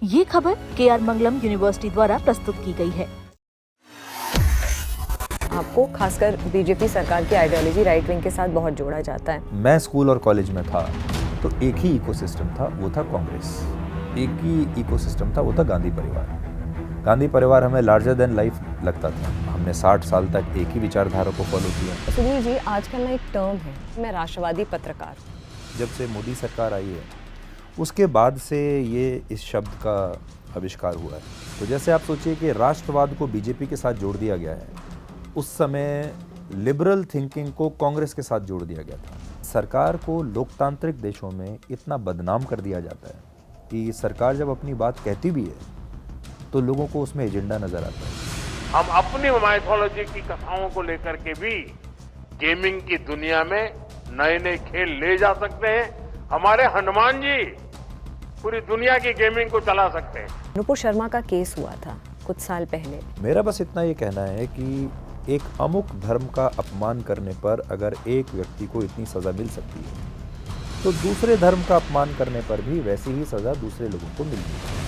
ये खबर KR मंगलम university द्वारा प्रस्तुत की गई है। आपको खासकर बीजेपी सरकार की आइडियोलॉजी राइट विंग के साथ बहुत जोड़ा जाता है। मैं स्कूल और कॉलेज में था तो एक ही इकोसिस्टम था, वो था कांग्रेस। एक ही इकोसिस्टम था, वो था गांधी परिवार। गांधी परिवार हमें लार्जर देन लाइफ लगता था। हमने 60 साल तक एक ही विचारधारा को फॉलो किया। सुधीर जी, आजकल ना एक टर्म है, मैं राष्ट्रवादी पत्रकार। जब से मोदी सरकार आई है उसके बाद से ये इस शब्द का आविष्कार हुआ है। तो जैसे आप सोचिए कि राष्ट्रवाद को बीजेपी के साथ जोड़ दिया गया है, उस समय लिबरल थिंकिंग को कांग्रेस के साथ जोड़ दिया गया था। सरकार को लोकतांत्रिक देशों में इतना बदनाम कर दिया जाता है कि सरकार जब अपनी बात कहती भी है तो लोगों को उसमें एजेंडा नजर आता है। हम अपनी माइथोलॉजी की कथाओं को लेकर के भी गेमिंग की दुनिया में नए नए खेल ले जा सकते हैं। हमारे हनुमान जी पूरी दुनिया की गेमिंग को चला सकते हैं। नुपुर शर्मा का केस हुआ था कुछ साल पहले। मेरा बस इतना ये कहना है कि एक अमुक धर्म का अपमान करने पर अगर एक व्यक्ति को इतनी सजा मिल सकती है तो दूसरे धर्म का अपमान करने पर भी वैसी ही सजा दूसरे लोगों को मिलती है।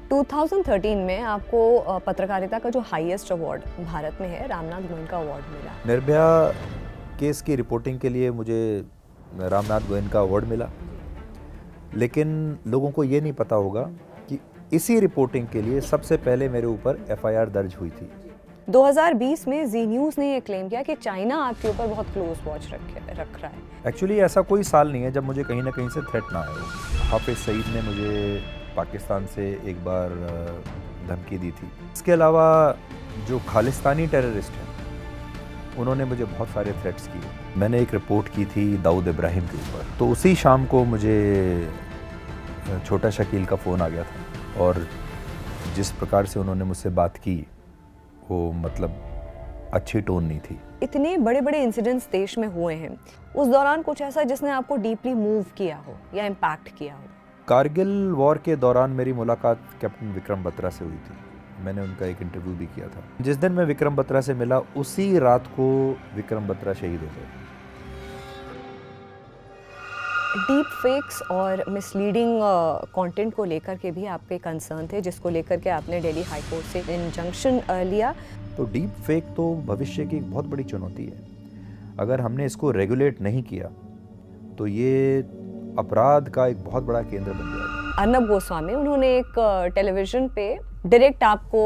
2013 में आपको पत्रकारिता का जो हाईएस्ट अवार्ड भारत में है, रामनाथ गोयनका अवार्ड मिला। निर्भया केस की रिपोर्टिंग के लिए मुझे रामनाथ गोयनका अवार्ड मिला, लेकिन लोगों को ये नहीं पता होगा कि इसी रिपोर्टिंग के लिए सबसे पहले मेरे ऊपर FIR दर्ज हुई थी। 2020 में जी न्यूज़ ने ये क्लेम किया कि चाइना आपके ऊपर बहुत क्लोज वॉच रख रहा है। एक्चुअली ऐसा कोई साल नहीं है जब मुझे कहीं ना कहीं से थ्रेट ना आए हो। हाफिज सईद ने मुझे पाकिस्तान से एक बार धमकी दी थी। इसके अलावा जो खालिस्तानी टेररिस्ट हैं उन्होंने मुझे बहुत सारे थ्रेट्स किए। मैंने एक रिपोर्ट की थी दाऊद इब्राहिम के ऊपर, तो उसी शाम को मुझे छोटा शकील का फ़ोन आ गया था और जिस प्रकार से उन्होंने मुझसे बात की वो मतलब अच्छी टोन नहीं थी। इतने बड़े बड़े इंसिडेंट्स देश में हुए हैं, उस दौरान कुछ ऐसा जिसने आपको डीपली मूव किया हो या इम्पैक्ट किया हो? कारगिल वॉर के दौरान मेरी मुलाकात कैप्टन विक्रम बत्रा से हुई थी। मैंने उनका एक इंटरव्यू भी किया था। जिस दिन मैं विक्रम बत्रा से मिला उसी रात को विक्रम बत्रा शहीद हो गए। डीप फेक्स और मिसलीडिंग कंटेंट को लेकर के भी आपके कंसर्न थे, जिसको लेकर के आपने दिल्ली हाई कोर्ट से इंजंक्शन लिया। तो डीप फेक तो भविष्य की एक बहुत बड़ी चुनौती है। अगर हमने इसको रेगुलेट नहीं किया तो ये अपराध का एक बहुत बड़ा केंद्र बन जाएगा। अर्नब गोस्वामी, उन्होंने एक टेलीविजन पे डायरेक्ट आपको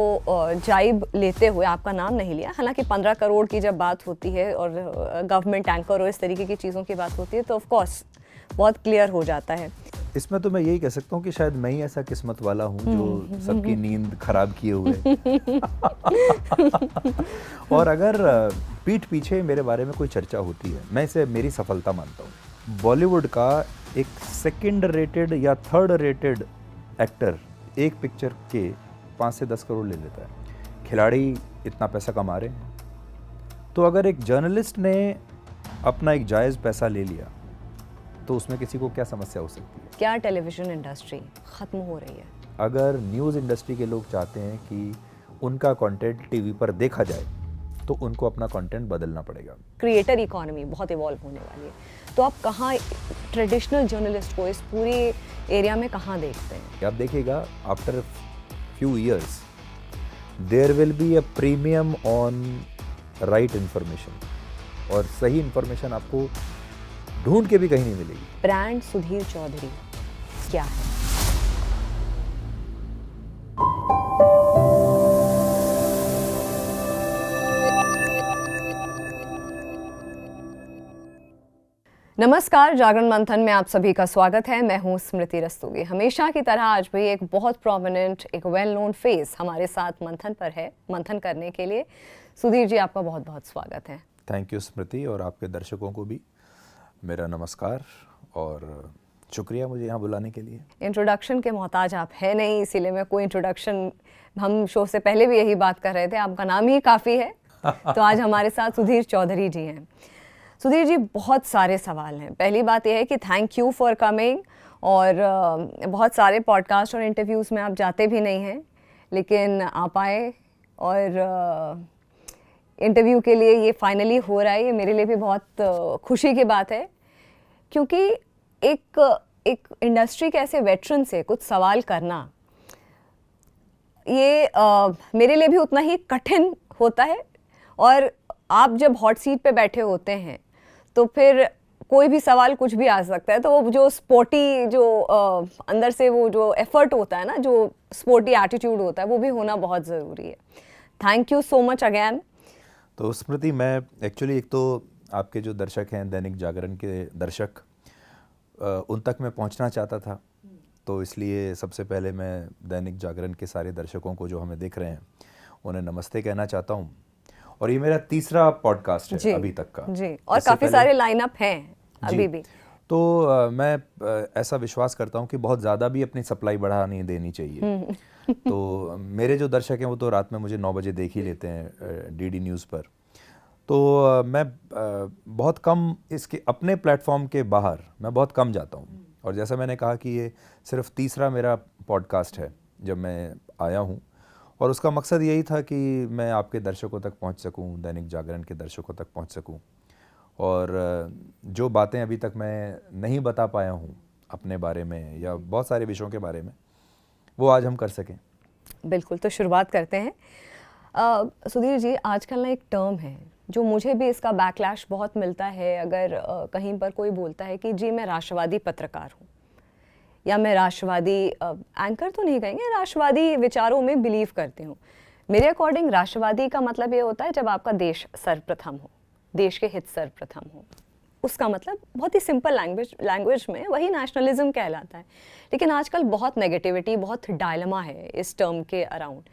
जाइब लेते हुए आपका नाम नहीं लिया। हालांकि 15 करोड़ की जब बात होती है और गवर्नमेंट टैंकर और इस तरीके की चीज़ों की बात होती है तो ऑफ कोर्स बहुत क्लियर हो जाता है। इसमें तो मैं यही कह सकता हूँ कि शायद मैं ही ऐसा किस्मत वाला हूँ जो सबकी नींद खराब किए हुए और अगर पीठ पीछे मेरे बारे में कोई चर्चा होती है, मैं इसे मेरी सफलता मानता हूँ। बॉलीवुड का एक सेकंड रेटेड या थर्ड रेटेड एक्टर एक पिक्चर के 5 से 10 करोड़ ले लेता है। खिलाड़ी इतना पैसा कमा रहे हैं, तो अगर एक जर्नलिस्ट ने अपना एक जायज़ पैसा ले लिया तो उसमें किसी को क्या समस्या हो सकती है? क्या टेलीविज़न इंडस्ट्री ख़त्म हो रही है? अगर न्यूज़ इंडस्ट्री के लोग चाहते हैं कि उनका कंटेंट टीवी पर देखा जाए तो उनको अपना कंटेंट बदलना पड़ेगा। क्रिएटर इकोनॉमी बहुत इवॉल्व होने वाली है, तो आप कहाँ ट्रेडिशनल जर्नलिस्ट को इस पूरे एरिया में कहाँ देखते हैं? आप देखिएगा after few years there will be a premium on right information, और सही इंफॉर्मेशन आपको ढूंढ के भी कहीं नहीं मिलेगी। ब्रांड सुधीर चौधरी क्या है? नमस्कार, जागरण मंथन में आप सभी का स्वागत है। मैं हूं स्मृति रस्तोगी। हमेशा की तरह आज भी एक बहुत प्रोमिनेंट, एक वेल नोन फेस हमारे साथ मंथन पर है, मंथन करने के लिए। सुधीर जी, आपका बहुत बहुत स्वागत है। थैंक यू स्मृति, और आपके दर्शकों को भी मेरा नमस्कार और शुक्रिया मुझे यहाँ बुलाने के लिए। इंट्रोडक्शन के मोहताज आप है नहीं, इसीलिए मैं कोई इंट्रोडक्शन, हम शो से पहले भी यही बात कर रहे थे, आपका नाम ही काफ़ी है। तो आज हमारे साथ सुधीर चौधरी जी हैं। सुधीर जी, बहुत सारे सवाल हैं। पहली बात यह है कि थैंक यू फॉर कमिंग, और बहुत सारे पॉडकास्ट और इंटरव्यूज़ में आप जाते भी नहीं हैं, लेकिन आप आए और इंटरव्यू के लिए ये फाइनली हो रहा है। ये मेरे लिए भी बहुत खुशी की बात है, क्योंकि एक एक इंडस्ट्री के ऐसे वेटरन से कुछ सवाल करना, ये मेरे लिए भी उतना ही कठिन होता है। और आप जब हॉट सीट पे बैठे होते हैं तो फिर कोई भी सवाल कुछ भी आ सकता है, तो वो जो स्पोर्टी जो अंदर से वो जो एफर्ट होता है ना, जो स्पोर्टी एटीट्यूड होता है, वो भी होना बहुत ज़रूरी है। Thank you so much again. तो स्मृति, मैं एक्चुअली एक तो आपके जो दर्शक हैं, दैनिक जागरण के दर्शक, उन तक मैं पहुंचना चाहता था, तो इसलिए सबसे पहले मैं दैनिक जागरण के सारे दर्शकों को जो हमें देख रहे हैं उन्हें नमस्ते कहना चाहता हूं। और ये मेरा तीसरा पॉडकास्ट है अभी तक का जी, और काफ़ी सारे लाइनअप हैं अभी भी। तो मैं ऐसा विश्वास करता हूं कि बहुत ज़्यादा भी अपनी सप्लाई बढ़ा नहीं देनी चाहिए। तो मेरे जो दर्शक हैं वो तो रात में मुझे 9 बजे देख ही लेते हैं डीडी न्यूज़ पर। तो मैं बहुत कम इसके अपने प्लेटफॉर्म के बाहर मैं बहुत कम जाता हूँ। और जैसा मैंने कहा कि ये सिर्फ तीसरा मेरा पॉडकास्ट है जब मैं आया हूँ, और उसका मकसद यही था कि मैं आपके दर्शकों तक पहुँच सकूँ, दैनिक जागरण के दर्शकों तक पहुँच सकूँ, और जो बातें अभी तक मैं नहीं बता पाया हूँ अपने बारे में या बहुत सारे विषयों के बारे में, वो आज हम कर सकें। बिल्कुल, तो शुरुआत करते हैं। सुधीर जी, आजकल ना एक टर्म है जो मुझे भी इसका बैकलैश बहुत मिलता है, अगर कहीं पर कोई बोलता है कि जी मैं राष्ट्रवादी पत्रकार हूँ, या मैं राष्ट्रवादी एंकर तो नहीं कहेंगे, राष्ट्रवादी विचारों में बिलीव करती हूँ। मेरे अकॉर्डिंग राष्ट्रवादी का मतलब ये होता है जब आपका देश सर्वप्रथम हो, देश के हित सर्वप्रथम हो। उसका मतलब बहुत ही सिंपल लैंग्वेज में वही नेशनलिज्म कहलाता है। लेकिन आजकल बहुत नेगेटिविटी, बहुत डायलेमा है इस टर्म के अराउंड।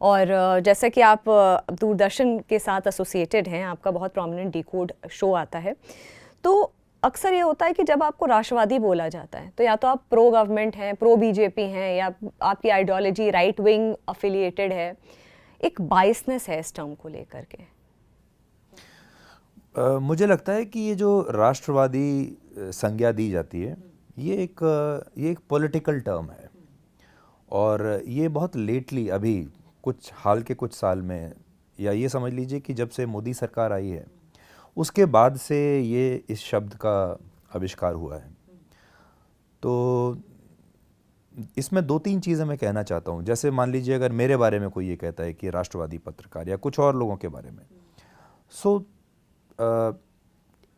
और जैसे कि आप दूरदर्शन के साथ एसोसिएटेड हैं, आपका बहुत प्रोमिनेंट डिकोड शो आता है, तो अक्सर ये होता है कि जब आपको राष्ट्रवादी बोला जाता है तो या तो आप प्रो गवर्नमेंट हैं, प्रो बीजेपी हैं, या आपकी आइडियोलॉजी राइट विंग अफिलिएटेड है। एक बायसनेस है इस टर्म को लेकर के। मुझे लगता है कि ये जो राष्ट्रवादी संज्ञा दी जाती है, ये एक पॉलिटिकल टर्म है, और ये बहुत लेटली अभी कुछ हाल के कुछ साल में, या ये समझ लीजिए कि जब से मोदी सरकार आई है उसके बाद से ये इस शब्द का आविष्कार हुआ है। तो इसमें 2-3 चीज़ें मैं कहना चाहता हूँ। जैसे मान लीजिए अगर मेरे बारे में कोई ये कहता है कि राष्ट्रवादी पत्रकार, या कुछ और लोगों के बारे में,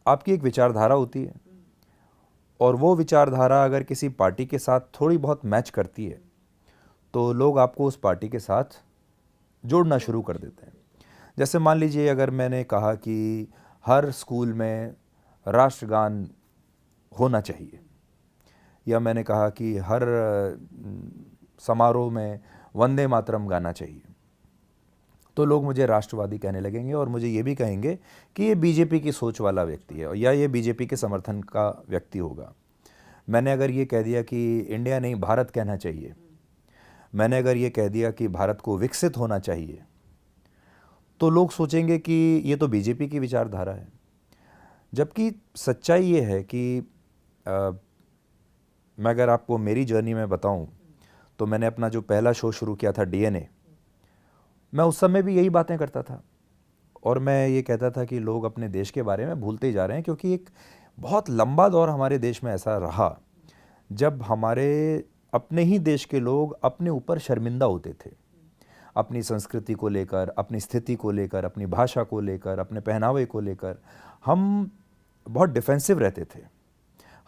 आपकी एक विचारधारा होती है, और वो विचारधारा अगर किसी पार्टी के साथ थोड़ी बहुत मैच करती है तो लोग आपको उस पार्टी के साथ जोड़ना शुरू कर देते हैं। जैसे मान लीजिए अगर मैंने कहा कि हर स्कूल में राष्ट्रगान होना चाहिए, या मैंने कहा कि हर समारोह में वंदे मातरम गाना चाहिए, तो लोग मुझे राष्ट्रवादी कहने लगेंगे, और मुझे ये भी कहेंगे कि ये बीजेपी की सोच वाला व्यक्ति है, या ये बीजेपी के समर्थन का व्यक्ति होगा। मैंने अगर ये कह दिया कि इंडिया नहीं भारत कहना चाहिए, मैंने अगर ये कह दिया कि भारत को विकसित होना चाहिए, तो लोग सोचेंगे कि ये तो बीजेपी की विचारधारा है। जबकि सच्चाई ये है कि मैं अगर आपको मेरी जर्नी में बताऊं, तो मैंने अपना जो पहला शो शुरू किया था डीएनए, मैं उस समय भी यही बातें करता था, और मैं ये कहता था कि लोग अपने देश के बारे में भूलते जा रहे हैं, क्योंकि एक बहुत लंबा दौर हमारे देश में ऐसा रहा जब हमारे अपने ही देश के लोग अपने ऊपर शर्मिंदा होते थे, अपनी संस्कृति को लेकर, अपनी स्थिति को लेकर, अपनी भाषा को लेकर, अपने पहनावे को लेकर हम बहुत डिफेंसिव रहते थे।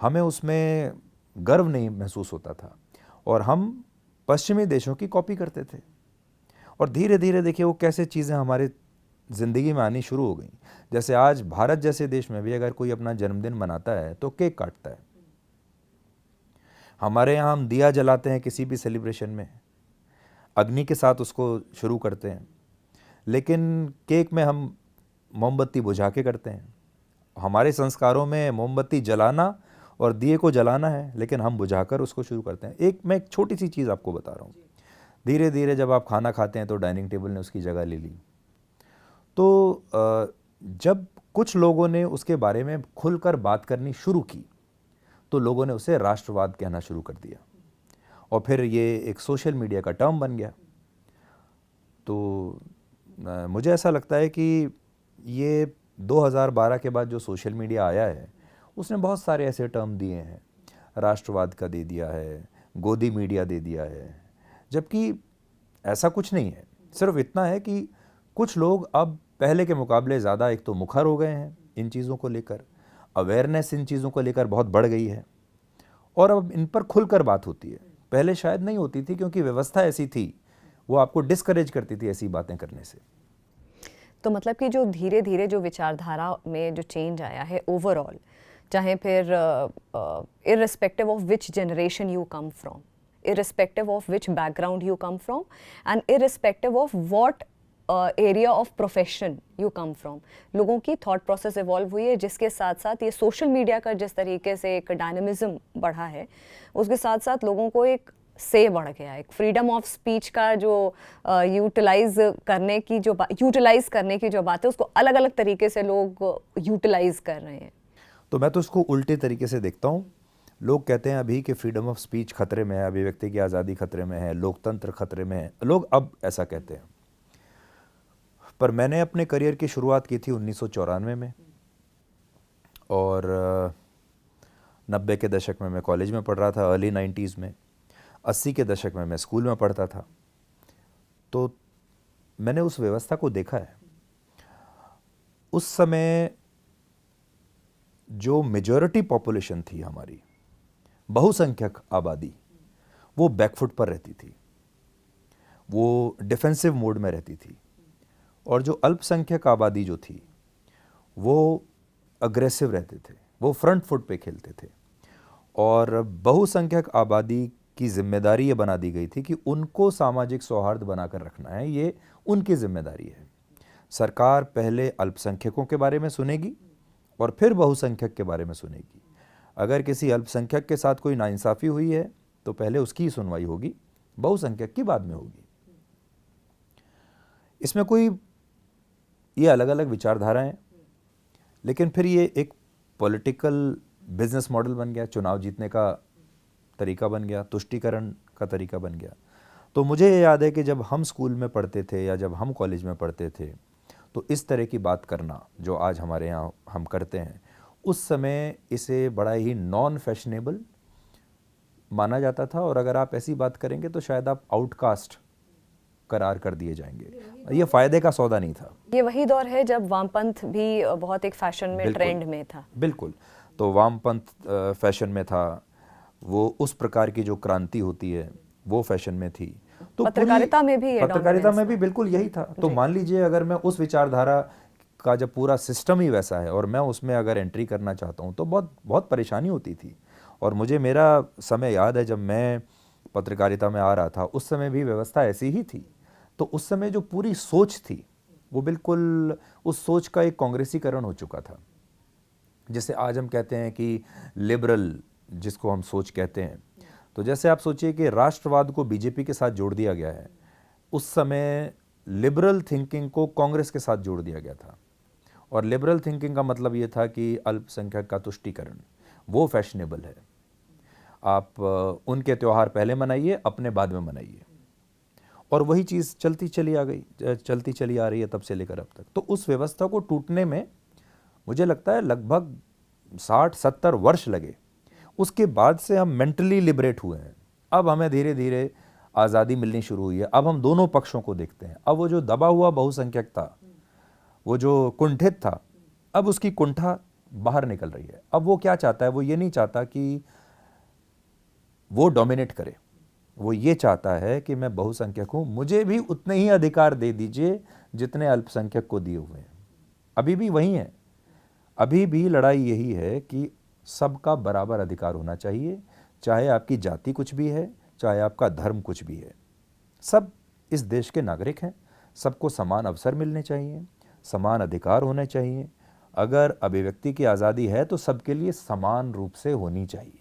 हमें उसमें गर्व नहीं महसूस होता था, और हम पश्चिमी देशों की कॉपी करते थे। और धीरे धीरे देखिए वो कैसे चीज़ें हमारे ज़िंदगी में आनी शुरू हो गई। जैसे आज भारत जैसे देश में भी अगर कोई अपना जन्मदिन मनाता है तो केक काटता है। हमारे यहाँ हम दिया जलाते हैं किसी भी सेलिब्रेशन में, अग्नि के साथ उसको शुरू करते हैं, लेकिन केक में हम मोमबत्ती बुझा के करते हैं। हमारे संस्कारों में मोमबत्ती जलाना और दिए को जलाना है, लेकिन हम बुझाकर उसको शुरू करते हैं। मैं एक छोटी सी चीज़ आपको बता रहा हूँ। धीरे धीरे जब आप खाना खाते हैं तो डाइनिंग टेबल ने उसकी जगह ले ली। तो जब कुछ लोगों ने उसके बारे में खुलकर बात करनी शुरू की तो लोगों ने उसे राष्ट्रवाद कहना शुरू कर दिया, और फिर ये एक सोशल मीडिया का टर्म बन गया। तो मुझे ऐसा लगता है कि ये 2012 के बाद जो सोशल मीडिया आया है उसने बहुत सारे ऐसे टर्म दिए हैं। राष्ट्रवाद का दे दिया है, गोदी मीडिया दे दिया है, जबकि ऐसा कुछ नहीं है। सिर्फ इतना है कि कुछ लोग अब पहले के मुकाबले ज़्यादा एक तो मुखर हो गए हैं इन चीज़ों को लेकर, अवेयरनेस इन चीज़ों को लेकर बहुत बढ़ गई है और अब इन पर खुलकर बात होती है। पहले शायद नहीं होती थी क्योंकि व्यवस्था ऐसी थी, वो आपको डिस्करेज करती थी ऐसी बातें करने से। तो मतलब कि जो धीरे धीरे जो विचारधारा में जो चेंज आया है ओवरऑल, चाहे फिर irrespective of which generation you come from, irrespective of which background you come from, and irrespective of what area of profession you come from, लोगों की thought process evolve हुई है, जिसके साथ साथ ये सोशल मीडिया का जिस तरीके से एक डायनेमिज्म बढ़ा है, उसके साथ साथ लोगों को एक से बढ़ गया, एक फ्रीडम ऑफ स्पीच का जो यूटिलाइज करने की जो बात है, उसको अलग अलग तरीके से लोग यूटिलाइज कर रहे हैं। तो मैं तो इसको उल्टे तरीके से देखता हूँ। लोग कहते हैं अभी कि फ्रीडम ऑफ स्पीच खतरे में है, अभिव्यक्ति की आज़ादी खतरे में है, लोकतंत्र खतरे में है, लोग अब ऐसा कहते हैं। पर मैंने अपने करियर की शुरुआत की थी 1994 में और 90 के दशक में मैं कॉलेज में पढ़ रहा था, अर्ली 90s में, 80 के दशक में मैं स्कूल में पढ़ता था। तो मैंने उस व्यवस्था को देखा है। उस समय जो मेजॉरिटी पॉपुलेशन थी हमारी, बहुसंख्यक आबादी, वो बैकफुट पर रहती थी, वो डिफेंसिव मोड में रहती थी, और जो अल्पसंख्यक आबादी जो थी वो अग्रेसिव रहते थे, वो फ्रंट फुट पे खेलते थे। और बहुसंख्यक आबादी की जिम्मेदारी ये बना दी गई थी कि उनको सामाजिक सौहार्द बनाकर रखना है, ये उनकी जिम्मेदारी है। सरकार पहले अल्पसंख्यकों के बारे में सुनेगी और फिर बहुसंख्यक के बारे में सुनेगी। अगर किसी अल्पसंख्यक के साथ कोई नाइंसाफ़ी हुई है तो पहले उसकी ही सुनवाई होगी, बहुसंख्यक की बाद में होगी। इसमें कोई ये अलग अलग विचारधाराएं, लेकिन फिर ये एक पॉलिटिकल बिजनेस मॉडल बन गया, चुनाव जीतने का तरीका बन गया, तुष्टीकरण का तरीका बन गया। तो मुझे ये याद है कि जब हम स्कूल में पढ़ते थे या जब हम कॉलेज में पढ़ते थे तो इस तरह की बात करना जो आज हमारे यहाँ हम करते हैं, उस समय इसे बड़ा ही नॉन फैशनेबल माना जाता था, और अगर आप ऐसी बात करेंगे तो शायद आप आउटकास्ट करार कर दिए जाएंगे। ये फ़ायदे का सौदा नहीं था। ये वही दौर है जब वामपंथ भी बहुत एक फैशन में, ट्रेंड में था। बिल्कुल। तो वामपंथ फैशन में था, वो उस प्रकार की जो क्रांति होती है वो फैशन में थी। तो पत्रकारिता में भी बिल्कुल यही था। तो मान लीजिए अगर मैं उस विचारधारा का जब पूरा सिस्टम ही वैसा है और मैं उसमें अगर एंट्री करना चाहता हूँ तो बहुत बहुत परेशानी होती थी। और मुझे मेरा समय याद है जब मैं पत्रकारिता में आ रहा था, उस समय भी व्यवस्था ऐसी ही थी। तो उस समय जो पूरी सोच थी वो बिल्कुल उस सोच का एक कांग्रेसीकरण हो चुका था, जिसे आज हम कहते हैं कि लिबरल, जिसको हम सोच कहते हैं। तो जैसे आप सोचिए कि राष्ट्रवाद को बीजेपी के साथ जोड़ दिया गया है, उस समय लिबरल थिंकिंग को कांग्रेस के साथ जोड़ दिया गया था। और लिबरल थिंकिंग का मतलब ये था कि अल्पसंख्यक का तुष्टीकरण वो फैशनेबल है, आप उनके त्यौहार पहले मनाइए, अपने बाद में मनाइए। और वही चीज़ चलती चली आ रही है तब से लेकर अब तक। तो उस व्यवस्था को टूटने में मुझे लगता है लगभग 60-70 वर्ष लगे। उसके बाद से हम मेंटली लिबरेट हुए हैं। अब हमें धीरे धीरे आज़ादी मिलनी शुरू हुई है। अब हम दोनों पक्षों को देखते हैं। अब वो जो दबा हुआ बहुसंख्यक था, वो जो कुंठित था, अब उसकी कुंठा बाहर निकल रही है। अब वो क्या चाहता है? वो ये नहीं चाहता कि वो डोमिनेट करे, वो ये चाहता है कि मैं बहुसंख्यक हूँ, मुझे भी उतने ही अधिकार दे दीजिए जितने अल्पसंख्यक को दिए हुए हैं। अभी भी वही है, अभी भी लड़ाई यही है कि सबका बराबर अधिकार होना चाहिए, चाहे आपकी जाति कुछ भी है, चाहे आपका धर्म कुछ भी है। सब इस देश के नागरिक हैं, सबको समान अवसर मिलने चाहिए, समान अधिकार होने चाहिए। अगर अभिव्यक्ति की आज़ादी है तो सबके लिए समान रूप से होनी चाहिए।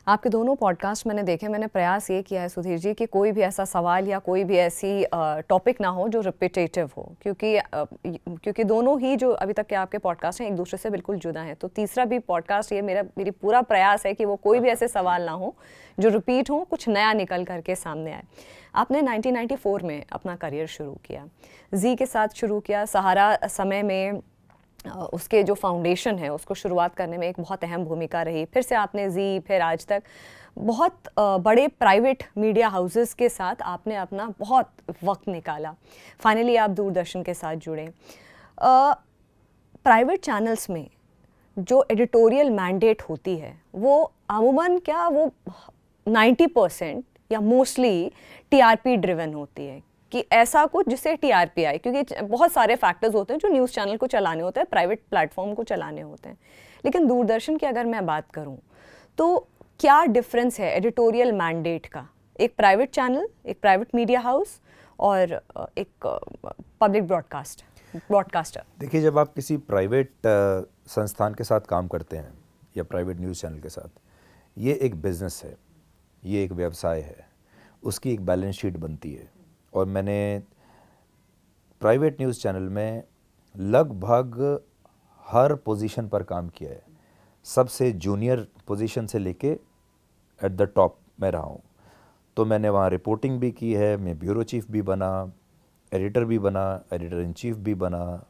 आपके दोनों पॉडकास्ट मैंने देखे, मैंने प्रयास ये किया है सुधीर जी कि कोई भी ऐसा सवाल या कोई भी ऐसी टॉपिक ना हो जो रिपीटेटिव हो, क्योंकि दोनों ही जो अभी तक के आपके पॉडकास्ट हैं एक दूसरे से बिल्कुल जुदा हैं। तो तीसरा भी पॉडकास्ट ये मेरी पूरा प्रयास है कि वो कोई भी ऐसे सवाल ना हो जो रिपीट हो, कुछ नया निकल करके सामने आए। आपने 1994 में अपना करियर शुरू किया, जी के साथ शुरू किया, सहारा समय में उसके जो फाउंडेशन है उसको शुरुआत करने में एक बहुत अहम भूमिका रही। फिर से आपने जी, फिर आज तक बहुत बड़े प्राइवेट मीडिया हाउसेस के साथ आपने अपना बहुत वक्त निकाला। फाइनली आप दूरदर्शन के साथ जुड़े। प्राइवेट चैनल्स में जो एडिटोरियल मैंडेट होती है वो अमूमन क्या वो 90% या मोस्टली टीआरपी ड्रिवन होती है, कि ऐसा कुछ जिससे टीआरपी आए, क्योंकि बहुत सारे फैक्टर्स होते हैं जो न्यूज़ चैनल को चलाने होते हैं, प्राइवेट प्लेटफॉर्म को चलाने होते हैं। लेकिन दूरदर्शन की अगर मैं बात करूं तो क्या डिफरेंस है एडिटोरियल मैंडेट का, एक प्राइवेट चैनल, एक प्राइवेट मीडिया हाउस और एक पब्लिक ब्रॉडकास्टर? देखिए, जब आप किसी प्राइवेट संस्थान के साथ काम करते हैं या प्राइवेट न्यूज़ चैनल के साथ, ये एक बिज़नेस है, ये एक व्यवसाय है, उसकी एक बैलेंस शीट बनती है। और मैंने प्राइवेट न्यूज़ चैनल में लगभग हर पोजीशन पर काम किया है, सबसे जूनियर पोजीशन से लेके एट द टॉप में रहा हूँ। तो मैंने वहाँ रिपोर्टिंग भी की है, मैं ब्यूरो चीफ भी बना, एडिटर भी बना, एडिटर इन चीफ भी बना,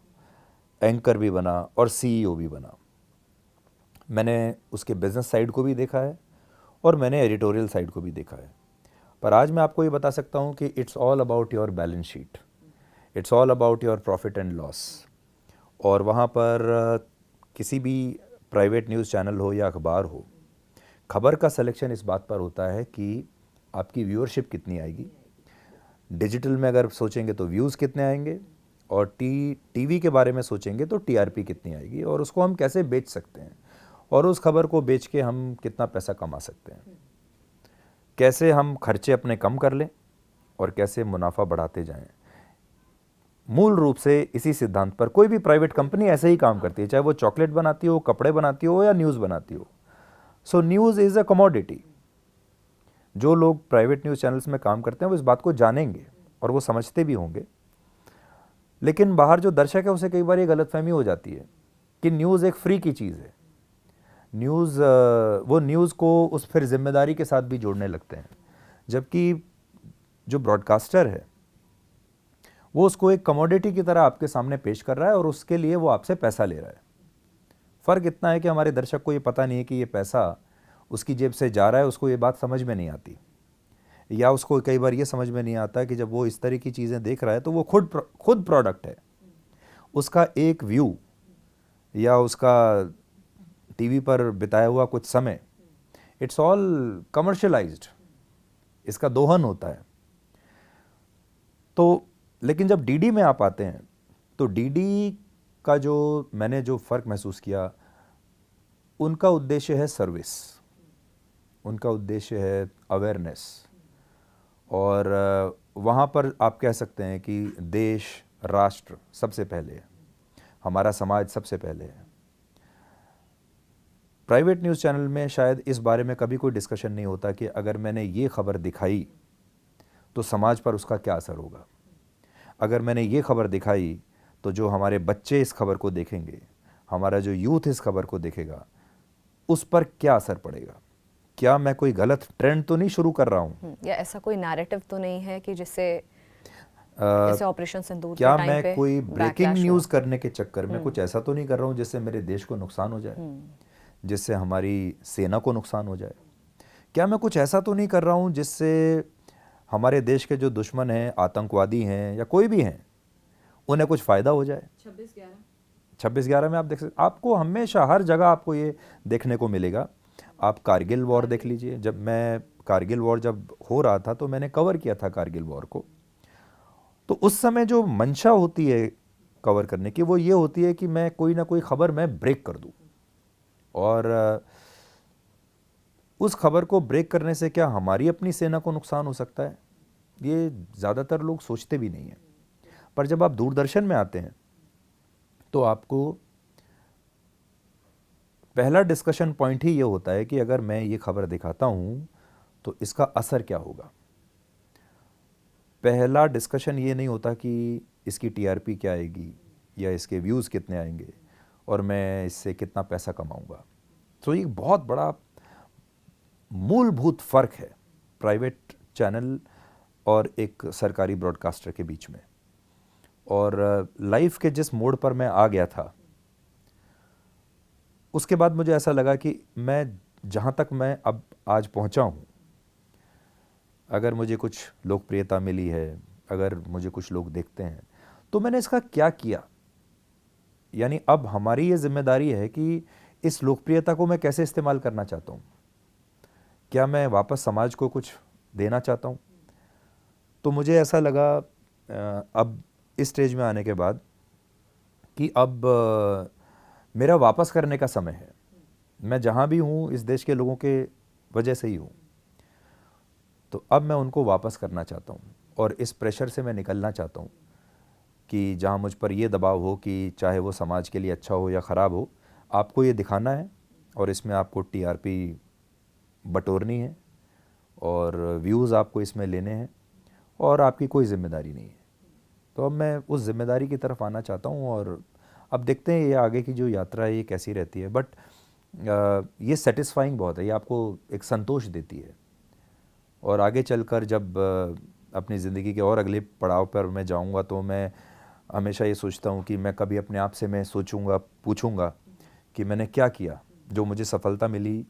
एंकर भी बना और सीईओ भी बना। मैंने उसके बिज़नेस साइड को भी देखा है और मैंने एडिटोरियल साइड को भी देखा है। पर आज मैं आपको ये बता सकता हूँ कि it's all about your balance sheet, it's all about your profit and loss. और वहाँ पर किसी भी प्राइवेट न्यूज़ चैनल हो या अखबार हो, खबर का सिलेक्शन इस बात पर होता है कि आपकी व्यूअरशिप कितनी आएगी। डिजिटल में अगर सोचेंगे तो व्यूज़ कितने आएंगे, और टीवी के बारे में सोचेंगे तो टीआरपी कितनी आएगी, और उसको हम कैसे बेच सकते हैं, और उस खबर को बेच के हम कितना पैसा कमा सकते हैं, कैसे हम खर्चे अपने कम कर लें और कैसे मुनाफा बढ़ाते जाएं। मूल रूप से इसी सिद्धांत पर कोई भी प्राइवेट कंपनी ऐसे ही काम करती है, चाहे वो चॉकलेट बनाती हो, कपड़े बनाती हो या न्यूज़ बनाती हो। सो न्यूज़ इज़ अ कमोडिटी। जो लोग प्राइवेट न्यूज़ चैनल्स में काम करते हैं वो इस बात को जानेंगे और वो समझते भी होंगे। लेकिन बाहर जो दर्शक है उसे कई बार ये गलतफहमी हो जाती है कि न्यूज़ एक फ्री की चीज़ है। वो न्यूज़ को उस फिर जिम्मेदारी के साथ भी जोड़ने लगते हैं, जबकि जो ब्रॉडकास्टर है वो उसको एक कमोडिटी की तरह आपके सामने पेश कर रहा है और उसके लिए वो आपसे पैसा ले रहा है। फ़र्क इतना है कि हमारे दर्शक को ये पता नहीं है कि ये पैसा उसकी जेब से जा रहा है, उसको ये बात समझ में नहीं आती, या उसको कई बार ये समझ में नहीं आता कि जब वो इस तरह की चीज़ें देख रहा है तो वो खुद प्रोडक्ट है। उसका एक व्यू या उसका टीवी पर बिताया हुआ कुछ समय, इट्स ऑल कमर्शियलाइज्ड, इसका दोहन होता है। तो लेकिन जब डीडी में आप आते हैं तो डीडी का जो मैंने जो फ़र्क महसूस किया, उनका उद्देश्य है सर्विस, उनका उद्देश्य है अवेयरनेस, और वहाँ पर आप कह सकते हैं कि देश, राष्ट्र सबसे पहले है, हमारा समाज सबसे पहले है। प्राइवेट न्यूज़ चैनल में शायद इस बारे में कभी कोई डिस्कशन नहीं होता कि अगर मैंने ये खबर दिखाई तो समाज पर उसका क्या असर होगा, अगर मैंने ये खबर दिखाई तो जो हमारे बच्चे इस खबर को देखेंगे, हमारा जो यूथ इस खबर को देखेगा, उस पर क्या असर पड़ेगा, क्या मैं कोई गलत ट्रेंड तो नहीं शुरू कर रहा हूँ, या ऐसा कोई नैरेटिव तो नहीं है कि जिससे जैसे ऑपरेशन सिंदूर क्या के टाइम मैं पे कोई ब्रेकिंग backlash न्यूज़ हो। करने के चक्कर में कुछ ऐसा तो नहीं कर रहा हूँ जिससे मेरे देश को नुकसान हो जाए, जिससे हमारी सेना को नुकसान हो जाए, क्या मैं कुछ ऐसा तो नहीं कर रहा हूँ जिससे हमारे देश के जो दुश्मन हैं, आतंकवादी हैं या कोई भी हैं, उन्हें कुछ फ़ायदा हो जाए। 26/11 में आप देख सकते, आपको हमेशा हर जगह आपको ये देखने को मिलेगा। आप कारगिल वॉर देख लीजिए, जब मैं कारगिल वॉर जब हो रहा था तो मैंने कवर किया था कारगिल वॉर को, तो उस समय जो मंशा होती है कवर करने की वो ये होती है कि मैं कोई ना कोई खबर मैं ब्रेक कर दूं, और उस खबर को ब्रेक करने से क्या हमारी अपनी सेना को नुकसान हो सकता है, ये ज़्यादातर लोग सोचते भी नहीं हैं। पर जब आप दूरदर्शन में आते हैं तो आपको पहला डिस्कशन पॉइंट ही ये होता है कि अगर मैं ये खबर दिखाता हूँ तो इसका असर क्या होगा। पहला डिस्कशन ये नहीं होता कि इसकी टीआरपी क्या आएगी या इसके व्यूज़ कितने आएंगे और मैं इससे कितना पैसा कमाऊँगा। तो ये बहुत बड़ा मूलभूत फ़र्क है प्राइवेट चैनल और एक सरकारी ब्रॉडकास्टर के बीच में। और लाइफ के जिस मोड़ पर मैं आ गया था उसके बाद मुझे ऐसा लगा कि मैं जहाँ तक मैं अब आज पहुँचा हूँ, अगर मुझे कुछ लोकप्रियता मिली है, अगर मुझे कुछ लोग देखते हैं, तो मैंने इसका क्या किया। यानी अब हमारी ये जिम्मेदारी है कि इस लोकप्रियता को मैं कैसे इस्तेमाल करना चाहता हूँ। क्या मैं वापस समाज को कुछ देना चाहता हूँ। तो मुझे ऐसा लगा अब इस स्टेज में आने के बाद कि अब मेरा वापस करने का समय है। मैं जहाँ भी हूँ इस देश के लोगों के वजह से ही हूँ, तो अब मैं उनको वापस करना चाहता हूँ और इस प्रेशर से मैं निकलना चाहता हूँ कि जहाँ मुझ पर ये दबाव हो कि चाहे वो समाज के लिए अच्छा हो या ख़राब हो, आपको ये दिखाना है और इसमें आपको टीआरपी बटोरनी है और व्यूज़ आपको इसमें लेने हैं और आपकी कोई ज़िम्मेदारी नहीं है। तो अब मैं उस ज़िम्मेदारी की तरफ आना चाहता हूँ और अब देखते हैं ये आगे की जो यात्रा है ये कैसी रहती है। बट ये सेटिस्फाइंग बहुत है, ये आपको एक संतोष देती है और आगे चलकर जब अपनी ज़िंदगी के और अगले पड़ाव पर मैं जाऊँगा तो मैं हमेशा ये सोचता हूँ कि मैं कभी अपने आप से मैं सोचूंगा, पूछूंगा कि मैंने क्या किया, जो मुझे सफलता मिली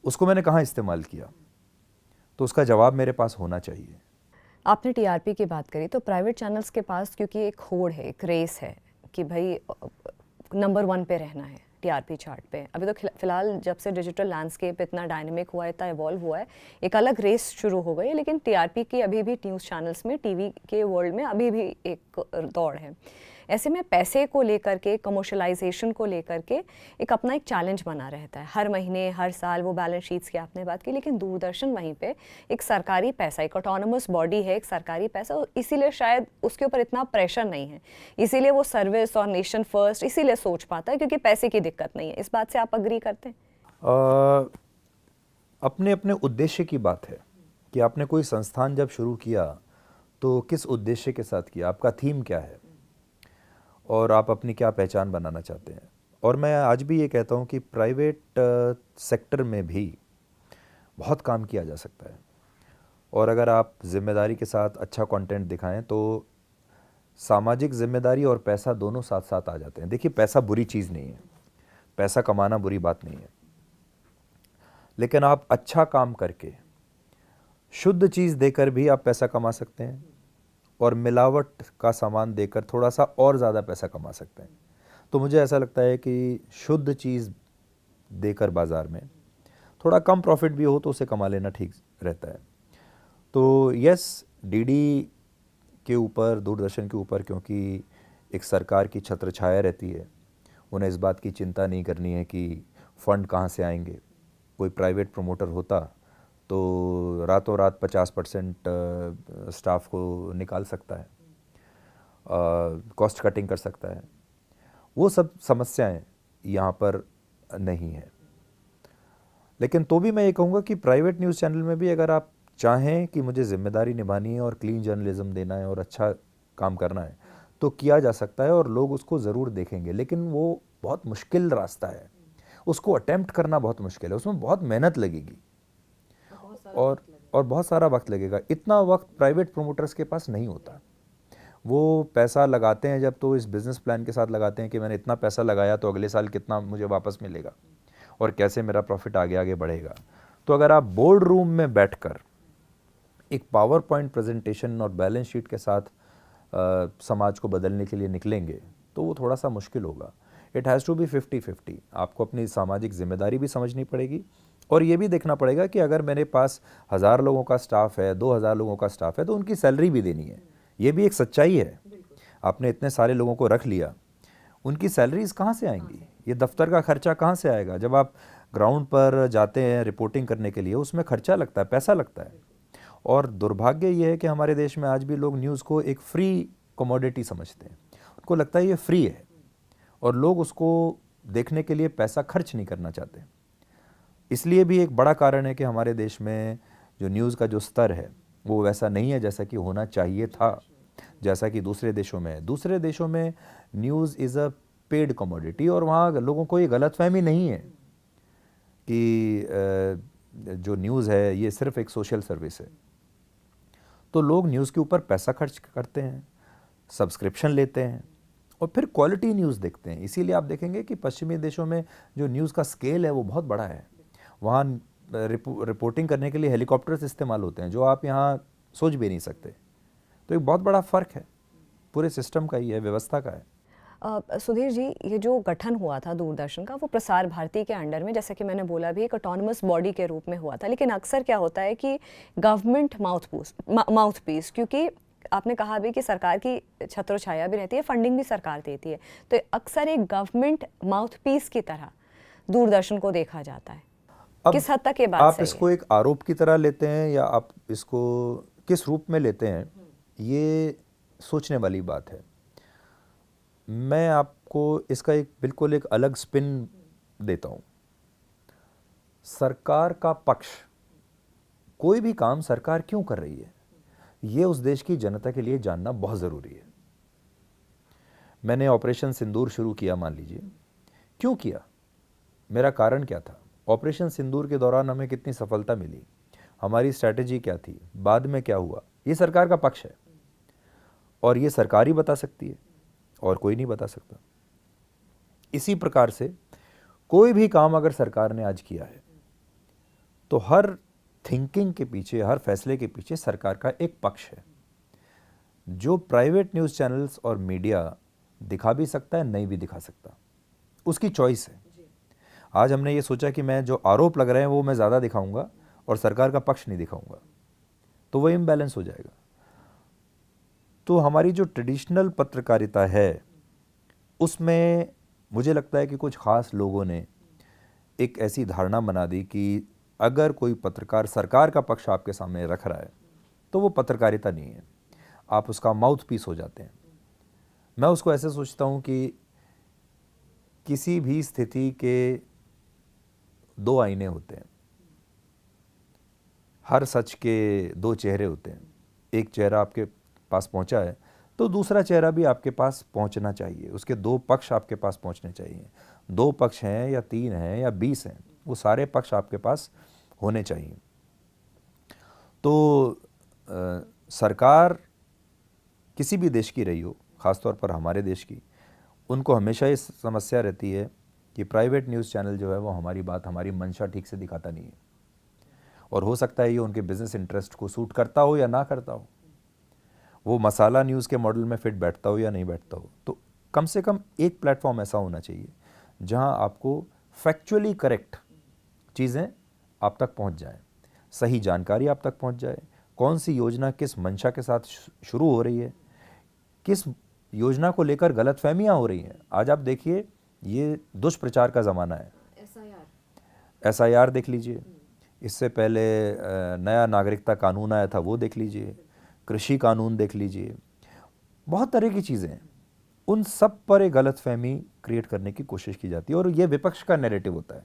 उसको मैंने कहाँ इस्तेमाल किया, तो उसका जवाब मेरे पास होना चाहिए। आपने टीआरपी की बात करी, तो प्राइवेट चैनल्स के पास क्योंकि एक होड़ है, एक रेस है कि भाई नंबर 1 पे रहना है टीआरपी चार्ट पे। अभी तो फिलहाल जब से डिजिटल लैंडस्केप इतना डायनेमिक हुआ है, इतना इवॉल्व हुआ है, एक अलग रेस शुरू हो गई है। लेकिन टीआरपी की अभी भी न्यूज़ चैनल्स में, टीवी के वर्ल्ड में अभी भी एक दौड़ है। ऐसे में पैसे को लेकर के, कमर्शलाइजेशन को लेकर के एक अपना एक चैलेंज बना रहता है। हर महीने, हर साल वो बैलेंस शीट्स की आपने बात की, लेकिन दूरदर्शन वहीं पे एक सरकारी पैसा, एक ऑटोनमस बॉडी है, एक सरकारी पैसा, इसीलिए शायद उसके ऊपर इतना प्रेशर नहीं है, इसीलिए वो सर्विस और नेशन फर्स्ट इसीलिए सोच पाता है क्योंकि पैसे की दिक्कत नहीं है। इस बात से आप अग्री करते हैं? अपने अपने उद्देश्य की बात है कि आपने कोई संस्थान जब शुरू किया तो किस उद्देश्य के साथ किया, आपका थीम क्या है और आप अपनी क्या पहचान बनाना चाहते हैं। और मैं आज भी ये कहता हूँ कि प्राइवेट सेक्टर में भी बहुत काम किया जा सकता है और अगर आप जिम्मेदारी के साथ अच्छा कंटेंट दिखाएं तो सामाजिक जिम्मेदारी और पैसा दोनों साथ साथ आ जाते हैं। देखिए, पैसा बुरी चीज़ नहीं है, पैसा कमाना बुरी बात नहीं है, लेकिन आप अच्छा काम करके शुद्ध चीज़ देकर भी आप पैसा कमा सकते हैं और मिलावट का सामान देकर थोड़ा सा और ज़्यादा पैसा कमा सकते हैं। तो मुझे ऐसा लगता है कि शुद्ध चीज़ देकर बाज़ार में थोड़ा कम प्रॉफिट भी हो तो उसे कमा लेना ठीक रहता है। तो यस, डीडी के ऊपर, दूरदर्शन के ऊपर, क्योंकि एक सरकार की छत्र छाया रहती है, उन्हें इस बात की चिंता नहीं करनी है कि फ़ंड कहाँ से आएंगे। कोई प्राइवेट प्रमोटर होता तो रातों रात 50% स्टाफ को निकाल सकता है, कॉस्ट कटिंग कर सकता है। वो सब समस्याएं यहाँ पर नहीं है। लेकिन तो भी मैं ये कहूँगा कि प्राइवेट न्यूज़ चैनल में भी अगर आप चाहें कि मुझे जिम्मेदारी निभानी है और क्लीन जर्नलिज्म देना है और अच्छा काम करना है तो किया जा सकता है और लोग उसको ज़रूर देखेंगे। लेकिन वो बहुत मुश्किल रास्ता है, उसको अटेम्प्ट करना बहुत मुश्किल है, उसमें बहुत मेहनत लगेगी और बहुत सारा वक्त लगेगा। इतना वक्त प्राइवेट प्रोमोटर्स के पास नहीं होता। वो पैसा लगाते हैं जब तो इस बिज़नेस प्लान के साथ लगाते हैं कि मैंने इतना पैसा लगाया तो अगले साल कितना मुझे वापस मिलेगा और कैसे मेरा प्रॉफिट आगे आगे बढ़ेगा। तो अगर आप बोर्ड रूम में बैठकर एक पावर पॉइंट प्रेजेंटेशन और बैलेंस शीट के साथ समाज को बदलने के लिए निकलेंगे तो वो थोड़ा सा मुश्किल होगा। It has to be 50-50। आपको अपनी सामाजिक जिम्मेदारी भी समझनी पड़ेगी और ये भी देखना पड़ेगा कि अगर मेरे पास 1000 लोगों का स्टाफ है, 2000 लोगों का स्टाफ है, तो उनकी सैलरी भी देनी है। ये भी एक सच्चाई है। आपने इतने सारे लोगों को रख लिया, उनकी सैलरीज कहाँ से आएंगी? ये दफ्तर का खर्चा कहाँ से आएगा? जब आप ग्राउंड पर जाते हैं रिपोर्टिंग करने के लिए, उसमें खर्चा लगता है, पैसा लगता है। और दुर्भाग्य ये है कि हमारे देश में आज भी लोग न्यूज़ को एक फ्री कमोडिटी समझते हैं। उनको लगता है ये फ्री है और लोग उसको देखने के लिए पैसा खर्च नहीं करना चाहते। इसलिए भी एक बड़ा कारण है कि हमारे देश में जो न्यूज़ का जो स्तर है वो वैसा नहीं है जैसा कि होना चाहिए था, जैसा कि दूसरे देशों में है। दूसरे देशों में news is a paid commodity और वहाँ लोगों को ये गलतफहमी नहीं है कि जो न्यूज़ है ये सिर्फ एक सोशल सर्विस है। तो लोग न्यूज़ के ऊपर पैसा खर्च करते हैं, सब्सक्रिप्शन लेते हैं और फिर क्वालिटी न्यूज़ देखते हैं। इसीलिए आप देखेंगे कि पश्चिमी देशों में जो न्यूज़ का स्केल है वो बहुत बड़ा है। वहाँ रिपोर्टिंग करने के लिए हेलीकॉप्टर्स इस्तेमाल होते हैं जो आप यहाँ सोच भी नहीं सकते। तो एक बहुत बड़ा फ़र्क है, पूरे सिस्टम का ही है, व्यवस्था का है। सुधीर जी, ये जो गठन हुआ था दूरदर्शन का वो प्रसार भारती के अंडर में, जैसे कि मैंने बोला भी, एक ऑटोनमस बॉडी के रूप में हुआ था। लेकिन अक्सर क्या होता है कि गवर्नमेंट माउथ पीस, क्योंकि आपने कहा भी कि सरकार की छत्रछाया भी रहती है, फंडिंग भी सरकार देती है, तो अक्सर एक गवर्नमेंट माउथ पीस की तरह दूरदर्शन को देखा जाता है। किस हद तक ये बात आप सही इसको है? एक आरोप की तरह लेते हैं या आप इसको किस रूप में लेते हैं, ये सोचने वाली बात है। मैं आपको इसका एक बिल्कुल एक अलग स्पिन देता हूँ। सरकार का पक्ष, कोई भी काम सरकार क्यों कर रही है, ये उस देश की जनता के लिए जानना बहुत ज़रूरी है। मैंने ऑपरेशन सिंदूर शुरू किया, मान लीजिए, क्यों किया, मेरा कारण क्या था, ऑपरेशन सिंदूर के दौरान हमें कितनी सफलता मिली, हमारी स्ट्रैटेजी क्या थी, बाद में क्या हुआ, ये सरकार का पक्ष है और ये सरकार ही बता सकती है और कोई नहीं बता सकता। इसी प्रकार से कोई भी काम अगर सरकार ने आज किया है तो हर थिंकिंग के पीछे, हर फैसले के पीछे सरकार का एक पक्ष है जो प्राइवेट न्यूज़ चैनल्स और मीडिया दिखा भी सकता है, नहीं भी दिखा सकता, उसकी चॉइस है। आज हमने ये सोचा कि मैं जो आरोप लग रहे हैं वो मैं ज़्यादा दिखाऊंगा और सरकार का पक्ष नहीं दिखाऊंगा, तो वो इम्बैलेंस हो जाएगा। तो हमारी जो ट्रेडिशनल पत्रकारिता है उसमें मुझे लगता है कि कुछ ख़ास लोगों ने एक ऐसी धारणा बना दी कि अगर कोई पत्रकार सरकार का पक्ष आपके सामने रख रहा है तो वो पत्रकारिता नहीं है, आप उसका माउथ पीस हो जाते हैं। मैं उसको ऐसे सोचता हूँ कि किसी भी स्थिति के दो आईने होते हैं, हर सच के दो चेहरे होते हैं। एक चेहरा आपके पास पहुंचा है तो दूसरा चेहरा भी आपके पास पहुंचना चाहिए, उसके दो पक्ष आपके पास पहुंचने चाहिए। दो पक्ष हैं या 3 हैं या 20 हैं, वो सारे पक्ष आपके पास होने चाहिए। तो सरकार किसी भी देश की रही हो, ख़ासतौर पर हमारे देश की, उनको हमेशा ये समस्या रहती है कि प्राइवेट न्यूज़ चैनल जो है वो हमारी बात, हमारी मंशा ठीक से दिखाता नहीं है। और हो सकता है ये उनके बिजनेस इंटरेस्ट को सूट करता हो या ना करता हो, वो मसाला न्यूज़ के मॉडल में फिट बैठता हो या नहीं बैठता हो। तो कम से कम एक प्लेटफॉर्म ऐसा होना चाहिए जहां आपको फैक्चुअली करेक्ट चीज़ें आप तक पहुंच जाए, सही जानकारी आप तक पहुंच जाए, कौन सी योजना किस मंशा के साथ शुरू हो रही है, किस योजना को लेकर गलतफहमियां हो रही हैं। आज आप देखिए, ये दुष्प्रचार का ज़माना है। SIR देख लीजिए, इससे पहले नया नागरिकता कानून आया था, वो देख लीजिए, कृषि कानून देख लीजिए, बहुत तरह की चीज़ें हैं। उन सब पर एक गलतफहमी क्रिएट करने की कोशिश की जाती है और ये विपक्ष का नैरेटिव होता है।